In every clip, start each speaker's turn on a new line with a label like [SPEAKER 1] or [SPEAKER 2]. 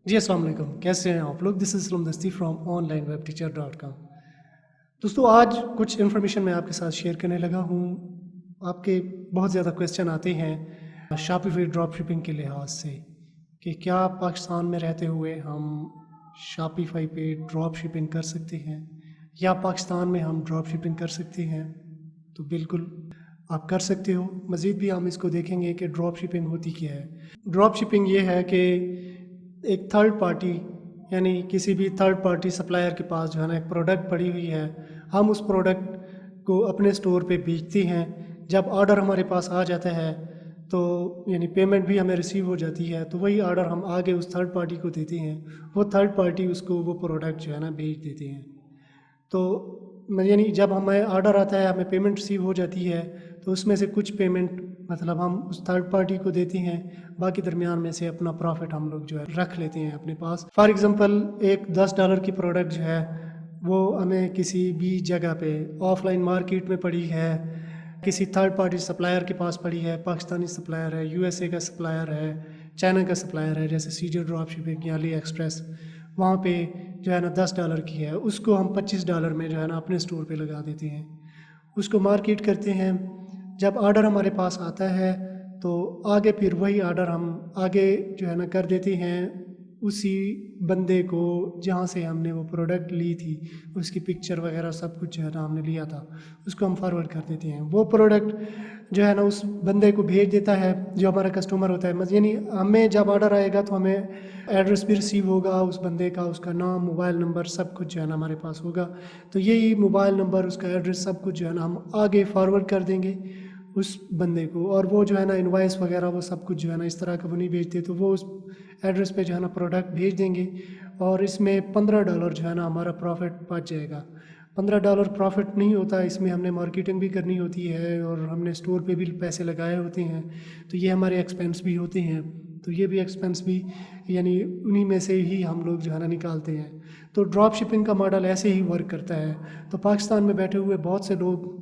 [SPEAKER 1] जी अस्सलाम वालेकुम, कैसे हैं आप लोग। दिस इज़ इस्लाम दस्ती फ्रॉम onlinewebteacher.com। दोस्तों, आज कुछ इन्फॉर्मेशन मैं आपके साथ शेयर करने लगा हूँ। आपके बहुत ज़्यादा क्वेश्चन आते हैं शॉपिफाई ड्रॉप शिपिंग के लिहाज से कि क्या पाकिस्तान में रहते हुए हम शॉपिफाई पे ड्रॉप शिपिंग कर सकते हैं या पाकिस्तान में हम ड्रॉप शिपिंग कर सकते हैं। तो बिल्कुल आप कर सकते हो। मज़ीद भी हम इसको देखेंगे कि ड्रॉप शिपिंग होती क्या है। ड्रॉप शिपिंग ये है कि एक थर्ड पार्टी यानी किसी भी थर्ड पार्टी सप्लायर के पास जो है ना एक प्रोडक्ट पड़ी हुई है, हम उस प्रोडक्ट को अपने स्टोर पे बेचते हैं। जब ऑर्डर हमारे पास आ जाता है तो यानी पेमेंट भी हमें रिसीव हो जाती है, तो वही ऑर्डर हम आगे उस थर्ड पार्टी को देते हैं। वो थर्ड पार्टी उसको वो प्रोडक्ट जो है ना भेज देते हैं। तो यानी जब हमें ऑर्डर आता है, हमें पेमेंट रिसीव हो जाती है, तो उसमें से कुछ पेमेंट मतलब हम उस थर्ड पार्टी को देते हैं, बाकी दरमियान में से अपना प्रॉफिट हम लोग जो है रख लेते हैं अपने पास। फॉर एग्ज़ाम्पल एक $10 की प्रोडक्ट जो है वो हमें किसी भी जगह पे ऑफलाइन मार्केट में पड़ी है, किसी थर्ड पार्टी सप्लायर के पास पड़ी है, पाकिस्तानी सप्लायर है, यूएसए का सप्लायर है, चाइना का सप्लायर है, जैसे सीजे ड्रॉप शिपिंग या अली एक्सप्रेस, वहाँ पे जो है ना $10 की है, उसको हम $25 में जो है ना अपने स्टोर पे लगा देते हैं, उसको मार्केट करते हैं। जब ऑर्डर हमारे पास आता है तो आगे फिर वही ऑर्डर हम आगे जो है ना कर देते हैं उसी बंदे को जहाँ से हमने वो प्रोडक्ट ली थी, उसकी पिक्चर वगैरह सब कुछ जो है ना हमने लिया था, उसको हम फॉरवर्ड कर देते हैं। वो प्रोडक्ट जो है ना उस बंदे को भेज देता है जो हमारा कस्टमर होता है। यानी हमें जब ऑर्डर आएगा तो हमें एड्रेस भी रिसीव होगा उस बंदे का, उसका नाम, मोबाइल नंबर, सब कुछ जो है ना हमारे पास होगा। तो यही मोबाइल नंबर, उसका एड्रेस, सब कुछ जो है ना हम आगे फॉरवर्ड कर देंगे उस बंदे को, और वो जो है ना इनवॉइस वगैरह वो सब कुछ जो है ना इस तरह का वो नहीं भेजते, तो वो उस एड्रेस पे जो है ना प्रोडक्ट भेज देंगे और इसमें $15 जो है ना हमारा प्रॉफिट बच जाएगा। $15 प्रॉफिट नहीं होता, इसमें हमने मार्केटिंग भी करनी होती है और हमने स्टोर पे भी पैसे लगाए होते हैं, तो ये हमारे एक्सपेंस भी होते हैं। तो ये भी एक्सपेंस भी यानी उन्हीं में से ही हम लोग जो है ना निकालते हैं। तो ड्रॉप शिपिंग का मॉडल ऐसे ही वर्क करता है। तो पाकिस्तान में बैठे हुए बहुत से लोग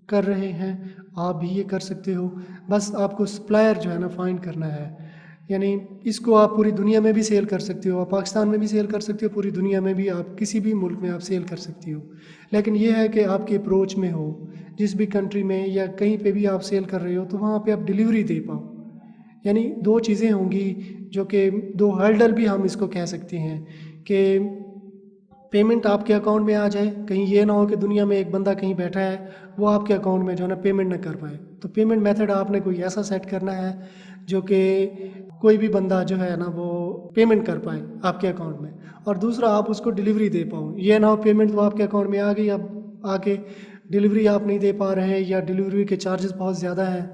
[SPEAKER 1] कर रहे हैं, आप भी ये कर सकते हो। बस आपको सप्लायर जो है ना फाइंड करना है। यानी इसको आप पूरी दुनिया में भी सेल कर सकते हो, आप पाकिस्तान में भी सेल कर सकते हो, पूरी दुनिया में भी, आप किसी भी मुल्क में आप सेल कर सकते हो। लेकिन ये है कि आपके अप्रोच में हो, जिस भी कंट्री में या कहीं पे भी आप सेल कर रहे हो तो वहाँ पे आप डिलीवरी दे पाओ। यानी दो चीज़ें होंगी जो कि दो हर्डल भी हम इसको कह सकते हैं कि पेमेंट आपके अकाउंट में आ जाए। कहीं ये ना हो कि दुनिया में एक बंदा कहीं बैठा है, वो आपके अकाउंट में जो है ना पेमेंट ना कर पाए। तो पेमेंट मेथड आपने कोई ऐसा सेट करना है जो कि कोई भी बंदा जो है ना वो पेमेंट कर पाए आपके अकाउंट में, और दूसरा आप उसको डिलीवरी दे पाओ। ये ना हो पेमेंट तो आपके अकाउंट में आ गई, अब आके डिलीवरी आप नहीं दे पा रहे हैं या डिलीवरी के चार्जेस बहुत ज़्यादा हैं,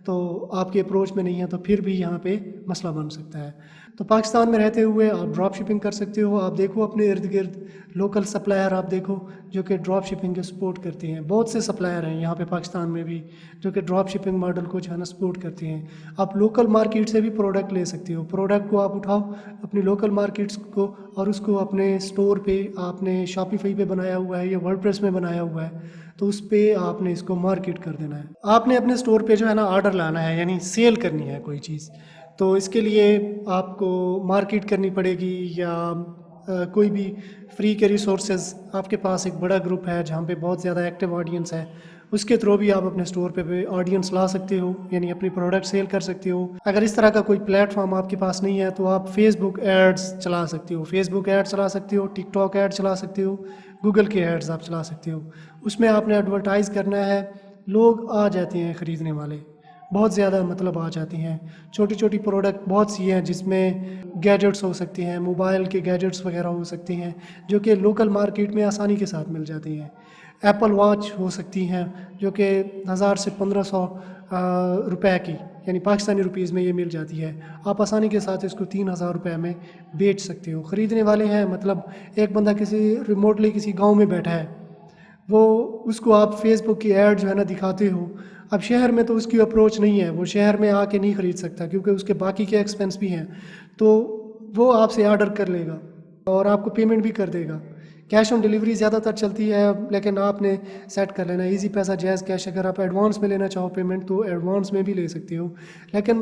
[SPEAKER 1] तो आपके अप्रोच में नहीं है, तो फिर भी यहाँ पे मसला बन सकता है। तो पाकिस्तान में रहते हुए आप ड्रॉप शिपिंग कर सकते हो। आप देखो अपने इर्द गिर्द लोकल सप्लायर आप देखो जो कि ड्रॉप शिपिंग को सपोर्ट करते हैं। बहुत से सप्लायर हैं यहाँ पे पाकिस्तान में भी जो कि ड्रॉप शिपिंग मॉडल को जो है ना सपोर्ट करते हैं। आप लोकल मार्केट से भी प्रोडक्ट ले सकते हो। प्रोडक्ट को आप उठाओ अपनी लोकल मार्केट्स को और उसको अपने स्टोर पे, आपने शॉपिफाई पे बनाया हुआ है या वर्डप्रेस में बनाया हुआ है, तो उस पर आपने इसको मार्केट कर देना है। आपने अपने स्टोर पे जो है ना ऑर्डर लाना है, यानी सेल करनी है कोई चीज़, तो इसके लिए आपको मार्केट करनी पड़ेगी या कोई भी फ्री के रिसोर्सेज, आपके पास एक बड़ा ग्रुप है जहाँ पे बहुत ज़्यादा एक्टिव ऑडियंस है, उसके थ्रू भी आप अपने स्टोर पे ऑडियंस ला सकते हो, यानी अपनी प्रोडक्ट सेल कर सकते हो। अगर इस तरह का कोई प्लेटफॉर्म आपके पास नहीं है तो आप फेसबुक एड्स चला सकते हो, फेसबुक एड चला सकते हो, टिकटॉक एड चला सकते हो, गूगल के एड्स आप चला सकते हो। उसमें आपने एडवर्टाइज़ करना है, लोग आ जाते हैं ख़रीदने वाले, बहुत ज़्यादा मतलब आ जाती हैं। छोटी छोटी प्रोडक्ट बहुत सी हैं जिसमें गैजेट्स हो सकते हैं, मोबाइल के गैजेट्स वगैरह हो सकते हैं जो कि लोकल मार्केट में आसानी के साथ मिल जाती हैं। एप्पल वॉच हो सकती हैं जो कि 1000 से 1500 रुपए की, यानी पाकिस्तानी रुपीज़ में ये मिल जाती है। आप आसानी के साथ इसको 3000 रुपये में बेच सकते हो। ख़रीदने वाले हैं, मतलब एक बंदा किसी रिमोटली किसी गाँव में बैठा है, वो उसको आप फेसबुक की ऐड जो है ना दिखाते हो। अब शहर में तो उसकी अप्रोच नहीं है, वो शहर में आके नहीं ख़रीद सकता क्योंकि उसके बाकी के एक्सपेंस भी हैं, तो वो आपसे ऑर्डर कर लेगा और आपको पेमेंट भी कर देगा। कैश ऑन डिलीवरी ज़्यादातर चलती है, लेकिन आपने सेट कर लेना इजी पैसा, जैज़ कैश। अगर आप एडवांस में लेना चाहो पेमेंट तो एडवांस में भी ले सकते हो, लेकिन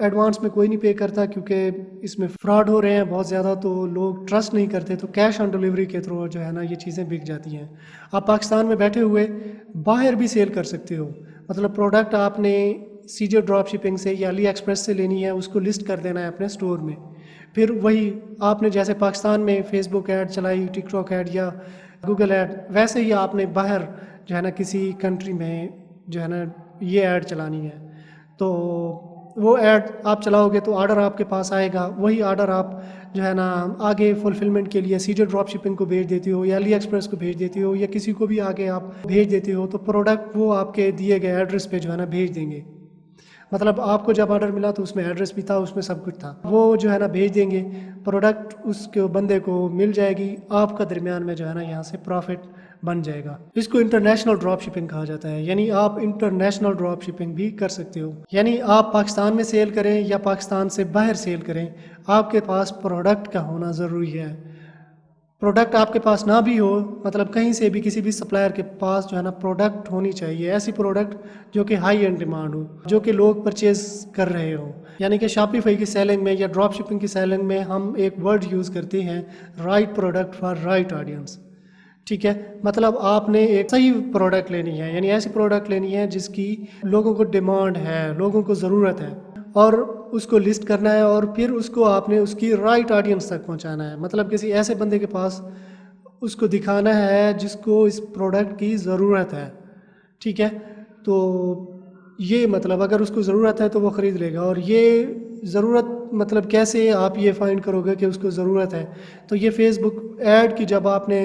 [SPEAKER 1] एडवांस में कोई नहीं पे करता क्योंकि इसमें फ्रॉड हो रहे हैं बहुत ज़्यादा, तो लोग ट्रस्ट नहीं करते। तो कैश ऑन डिलीवरी के थ्रू जो है ना ये चीज़ें बिक जाती हैं। आप पाकिस्तान में बैठे हुए बाहर भी सेल कर सकते हो। मतलब प्रोडक्ट आपने सीजो ड्रॉप शिपिंग से या अली एक्सप्रेस से लेनी है, उसको लिस्ट कर देना है अपने स्टोर में। फिर वही आपने जैसे पाकिस्तान में फेसबुक ऐड चलाई, टिकटॉक ऐड या गूगल ऐड, वैसे ही आपने बाहर जो है ना किसी कंट्री में जो है ना ये ऐड चलानी है। तो वो ऐड आप चलाओगे तो ऑर्डर आपके पास आएगा, वही ऑर्डर आप जो है ना आगे फुलफिलमेंट के लिए सीजो ड्रॉप शिपिंग को भेज देती हो या अली एक्सप्रेस को भेज देती हो या किसी को भी आगे आप भेज देते हो, तो प्रोडक्ट वो आपके दिए गए एड्रेस पे जो है ना भेज देंगे। मतलब आपको जब ऑर्डर मिला तो उसमें एड्रेस भी था, उसमें सब कुछ था, वो जो है ना भेज देंगे, प्रोडक्ट उसके बंदे को मिल जाएगी, आपका दरमियान में जो है ना यहाँ से प्रॉफिट बन जाएगा। इसको इंटरनेशनल ड्रॉप शिपिंग कहा जाता है, यानी आप इंटरनेशनल ड्रॉप शिपिंग भी कर सकते हो। यानी आप पाकिस्तान में सेल करें या पाकिस्तान से बाहर सेल करें, आपके पास प्रोडक्ट का होना ज़रूरी है। प्रोडक्ट आपके पास ना भी हो, मतलब कहीं से भी किसी भी सप्लायर के पास जो है ना प्रोडक्ट होनी चाहिए, ऐसी प्रोडक्ट जो कि हाई एंड डिमांड हो, जो कि लोग परचेज कर रहे हो। यानी कि शॉपिफाई की सेलिंग में या ड्रॉप शिपिंग की सेलिंग में हम एक वर्ड यूज़ करते हैं, right product for right audience. ठीक है, मतलब आपने एक सही प्रोडक्ट लेनी है, यानी ऐसी प्रोडक्ट लेनी है जिसकी लोगों को डिमांड है, लोगों को ज़रूरत है, और उसको लिस्ट करना है और फिर उसको आपने उसकी राइट ऑडियंस तक पहुंचाना है। मतलब किसी ऐसे बंदे के पास उसको दिखाना है जिसको इस प्रोडक्ट की ज़रूरत है। ठीक है, तो ये मतलब अगर उसको ज़रूरत है तो वो ख़रीद लेगा। और ये ज़रूरत मतलब कैसे आप ये फाइंड करोगे कि उसको ज़रूरत है, तो ये फेसबुक ऐड की जब आपने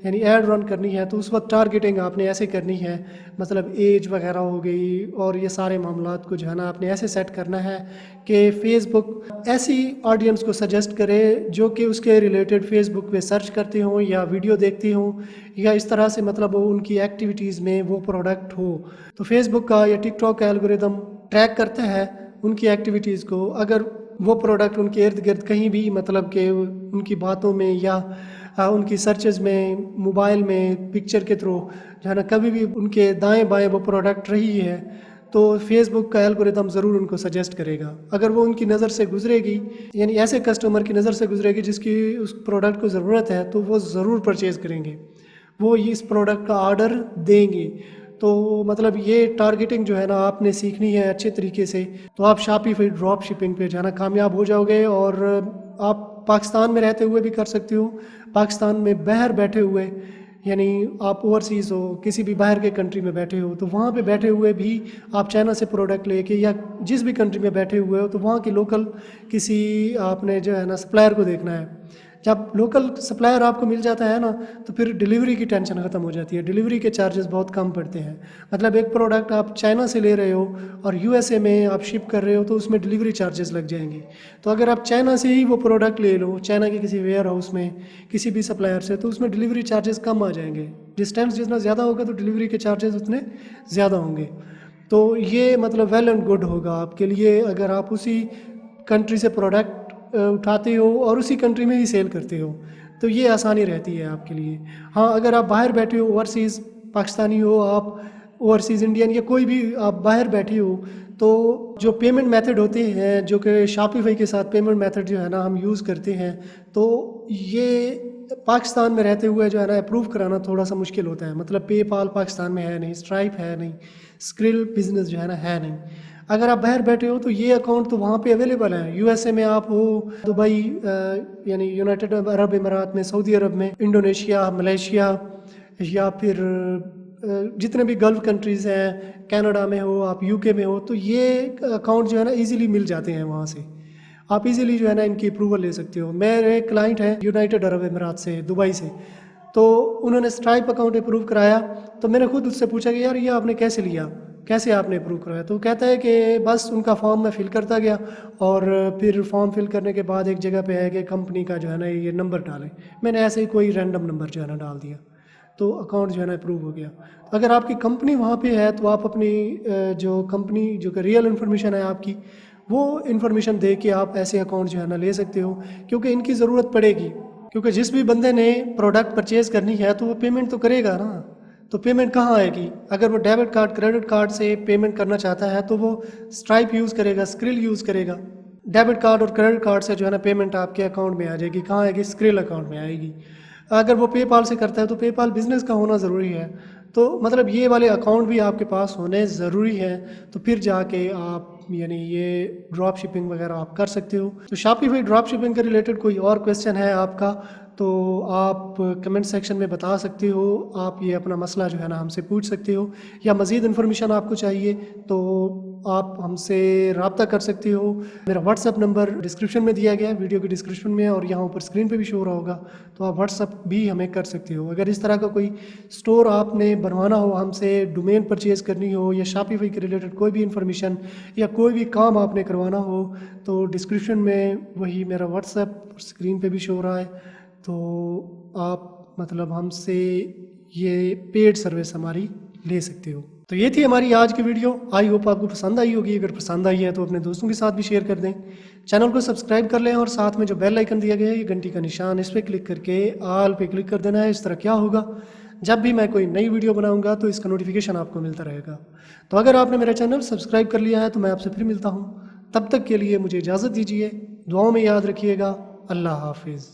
[SPEAKER 1] यानी ऐड रन करनी है तो उस वक्त टारगेटिंग आपने ऐसे करनी है, मतलब एज वगैरह हो गई और ये सारे मामलात को जो है ना आपने ऐसे सेट करना है कि फ़ेसबुक ऐसी ऑडियंस को सजेस्ट करे जो कि उसके रिलेटेड फ़ेसबुक पे सर्च करते हों या वीडियो देखते हों या इस तरह से, मतलब वो उनकी एक्टिविटीज़ में वो प्रोडक्ट हो। तो फेसबुक का या टिकटॉक का एल्गोरिदम ट्रैक करता है उनकी एक्टिविटीज़ को। अगर वो प्रोडक्ट उनके इर्द गिर्द कहीं भी, मतलब कि उनकी बातों में या उनकी सर्चेस में, मोबाइल में, पिक्चर के थ्रू जो है ना कभी भी उनके दाएं बाएं वो प्रोडक्ट रही है, तो फेसबुक का एल्गोरिदम ज़रूर उनको सजेस्ट करेगा। अगर वो उनकी नज़र से गुजरेगी, यानी ऐसे कस्टमर की नज़र से गुजरेगी जिसकी उस प्रोडक्ट को ज़रूरत है, तो वो ज़रूर परचेज़ करेंगे, वो इस प्रोडक्ट का ऑर्डर देंगे। तो मतलब ये टारगेटिंग जो है ना आपने सीखनी है अच्छे तरीके से, तो आप शॉपिफाई ड्रॉप शिपिंग पे जाना कामयाब हो जाओगे। और आप पाकिस्तान में रहते हुए भी कर सकते हो, पाकिस्तान में बाहर बैठे हुए, यानी आप ओवरसीज़ हो, किसी भी बाहर के कंट्री में बैठे हो, तो वहाँ पे बैठे हुए भी आप चाइना से प्रोडक्ट लेके या जिस भी कंट्री में बैठे हुए हो, तो वहाँ के लोकल किसी आपने जो है ना सप्लायर को देखना है। जब लोकल सप्लायर आपको मिल जाता है ना, तो फिर डिलीवरी की टेंशन ख़त्म हो जाती है। डिलीवरी के चार्जेस बहुत कम पड़ते हैं। मतलब एक प्रोडक्ट आप चाइना से ले रहे हो और यूएसए में आप शिप कर रहे हो, तो उसमें डिलीवरी चार्जेस लग जाएंगे। तो अगर आप चाइना से ही वो प्रोडक्ट ले लो, चाइना के किसी वेयर हाउस में, किसी भी सप्लायर से, तो उसमें डिलीवरी चार्जेस कम आ जाएंगे। डिस्टेंस जितना ज़्यादा होगा तो डिलीवरी के चार्जेस उतने ज़्यादा होंगे। तो ये मतलब वेल एंड गुड होगा आपके लिए अगर आप उसी कंट्री से प्रोडक्ट उठाते हो और उसी कंट्री में ही सेल करते हो, तो ये आसानी रहती है आपके लिए। हाँ, अगर आप बाहर बैठे हो, ओवरसीज़ पाकिस्तानी हो, आप ओवरसीज़ इंडियन या कोई भी आप बाहर बैठे हो, तो जो पेमेंट मेथड होते हैं, जो कि शॉपिफाई के साथ पेमेंट मेथड जो है ना हम यूज़ करते हैं, तो ये पाकिस्तान में रहते हुए जो है ना अप्रूव कराना थोड़ा सा मुश्किल होता है। मतलब पेपाल पाकिस्तान में है नहीं, स्ट्राइप है नहीं, स्क्रिल बिजनेस जो है ना है नहीं। अगर आप बाहर बैठे हो तो ये अकाउंट तो वहाँ पे अवेलेबल है। यूएसए में आप हो, दुबई यानी यूनाइटेड अरब अमीरात में, सऊदी अरब में, इंडोनेशिया, मलेशिया, या फिर जितने भी गल्फ़ कंट्रीज़ हैं, कनाडा में हो, आप यूके में हो, तो ये अकाउंट जो है ना इजीली मिल जाते हैं वहाँ से। आप इजीली जो है ना इनकी अप्रूवल ले सकते हो। मेरे क्लाइंट हैं यूनाइटेड अरब अमीरात से, दुबई से, तो उन्होंने स्ट्राइप अकाउंट अप्रूव कराया, तो मैंने खुद उससे पूछा कि यार ये आपने कैसे लिया, कैसे आपने अप्रूव कराया? तो कहता है कि बस उनका फॉर्म मैं फिल करता गया और फिर फॉर्म फिल करने के बाद एक जगह पे है कि कंपनी का जो है ना ये नंबर डालें। मैंने ऐसे ही कोई रैंडम नंबर जो है ना डाल दिया, तो अकाउंट जो है ना अप्रूव हो गया। अगर आपकी कंपनी वहाँ पे है तो आप अपनी जो कंपनी जो कि रियल इन्फॉर्मेशन है आपकी, वो इन्फॉर्मेशन दे के आप ऐसे अकाउंट जो है ना ले सकते हो, क्योंकि इनकी ज़रूरत पड़ेगी। क्योंकि जिस भी बंदे ने प्रोडक्ट परचेज़ करनी है तो वो पेमेंट तो करेगा ना, तो पेमेंट कहाँ आएगी? अगर वो डेबिट कार्ड क्रेडिट कार्ड से पेमेंट करना चाहता है तो वो स्ट्राइप यूज़ करेगा, स्क्रिल यूज़ करेगा। डेबिट कार्ड और क्रेडिट कार्ड से जो है ना पेमेंट आपके अकाउंट में आ जाएगी। कहाँ आएगी? स्क्रिल अकाउंट में आएगी। अगर वो पेपाल से करता है तो पेपाल बिज़नेस का होना ज़रूरी है। तो मतलब ये वाले अकाउंट भी आपके पास होने ज़रूरी है, तो फिर जाके आप यानी ये ड्रॉप शिपिंग वगैरह आप कर सकते हो। तो शॉपिफाई ड्रॉप शिपिंग के रिलेटेड कोई और क्वेश्चन है आपका तो आप कमेंट सेक्शन में बता सकते हो। आप ये अपना मसला जो है ना हमसे पूछ सकते हो, या मज़ीद इन्फॉर्मेशन आपको चाहिए तो आप हमसे रब्ता कर सकते हो। मेरा व्हाट्सअप नंबर डिस्क्रिप्शन में दिया गया है, वीडियो के डिस्क्रिप्शन में, और यहाँ ऊपर स्क्रीन पे भी शो हो रहा होगा, तो आप व्हाट्सअप भी हमें कर सकते हो। अगर इस तरह का कोई स्टोर आपने बनवाना हो, हमसे डोमेन परचेज़ करनी हो, या शॉपिफाई के रिलेटेड कोई भी इन्फॉर्मेशन या कोई भी काम आपने करवाना हो, तो डिस्क्रिप्शन में वही मेरा व्हाट्सअप स्क्रीन पे भी शो हो रहा है, तो आप मतलब हमसे ये पेड सर्विस हमारी ले सकते हो। तो ये थी हमारी आज की वीडियो। आई होप आपको पसंद आई होगी। अगर पसंद आई है तो अपने दोस्तों के साथ भी शेयर कर दें। चैनल को सब्सक्राइब कर लें और साथ में जो बेल आइकन दिया गया है, ये घंटी का निशान, इस पर क्लिक करके ऑल पे क्लिक कर देना है। इस तरह क्या होगा, जब भी मैं कोई नई वीडियो बनाऊंगा तो इसका नोटिफिकेशन आपको मिलता रहेगा। तो अगर आपने मेरा चैनल सब्सक्राइब कर लिया है तो मैं आपसे फिर मिलता हूँ। तब तक के लिए मुझे इजाज़त दीजिए। दुआओं में याद रखिएगा। अल्लाह हाफिज़।